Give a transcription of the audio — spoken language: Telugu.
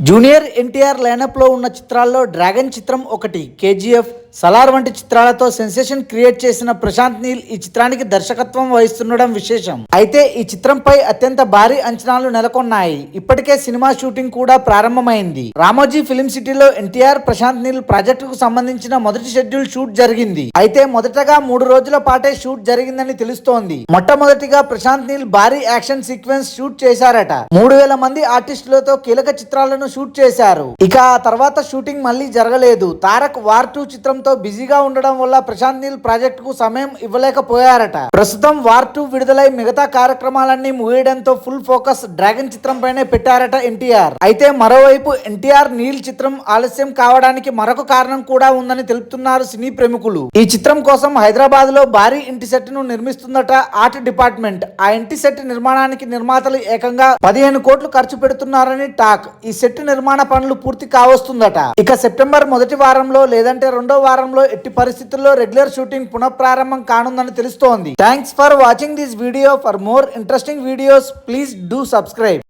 జూనియర్ ఎన్టీఆర్ లైనప్ లో ఉన్న చిత్రాల్లో డ్రాగన్ చిత్రం ఒకటి. కేజీఎఫ్, సలార్ వంటి చిత్రాలతో సెన్సేషన్ క్రియేట్ చేసిన ప్రశాంత్ నీల్ ఈ చిత్రానికి దర్శకత్వం వహిస్తుండడం విశేషం. అయితే ఈ చిత్రంపై అత్యంత భారీ అంచనాలు నెలకొన్నాయి. ఇప్పటికే సినిమా షూటింగ్ కూడా ప్రారంభమైంది. రామోజీ ఫిలిం సిటీలో ఎన్టీఆర్, ప్రశాంత్ నీల్ ప్రాజెక్టుకు సంబంధించిన మొదటి షెడ్యూల్ షూట్ జరిగింది. అయితే మొదటగా 3 రోజుల పాటే షూట్ జరిగిందని తెలుస్తోంది. మొట్టమొదటిగా ప్రశాంత్ నీల్ భారీ యాక్షన్ సీక్వెన్స్ షూట్ చేశారట. 3000 మంది ఆర్టిస్టులతో కీలక చిత్రాలను షూట్ చేశారు. ఇక ఆ తర్వాత షూటింగ్ మళ్ళీ జరగలేదు. తారక్ వార్ 2 చిత్రంతో బిజీగా ఉండడం వల్ల ప్రశాంత్ నీల్ ప్రాజెక్ట్ కు సమయం ఇవ్వలేకపోయారట. ప్రస్తుతం వార్ 2 విడుదలై మిగతా కార్యక్రమాలన్నీ ముగియడంతో ఫుల్ ఫోకస్ డ్రాగన్ చిత్రం పైనే పెట్టారట ఎన్టీఆర్. అయితే మరోవైపు ఎన్టీఆర్ నీల్ చిత్రం ఆలస్యం కావడానికి మరొక కారణం కూడా ఉందని తెలుపుతున్నారు సినీ ప్రముఖులు. ఈ చిత్రం కోసం హైదరాబాద్ లో భారీ ఇంటి సెట్ ను నిర్మిస్తుందట ఆర్ట్ డిపార్ట్మెంట్. ఆ ఇంటి సెట్ నిర్మాణానికి నిర్మాతలు ఏకంగా 15 కోట్లు ఖర్చు పెడుతున్నారని టాక్. ఈ సెట్ నిర్మాణ పనులు పూర్తి కావస్తుందట. ఇక సెప్టెంబర్ మొదటి వారంలో లేదంటే రెండో వారంలో ఎట్టి పరిస్థితుల్లో రెగ్యులర్ షూటింగ్ పునఃప్రారంభం కానుందని తెలుస్తోంది. Thanks for watching this video. For more interesting videos please do subscribe.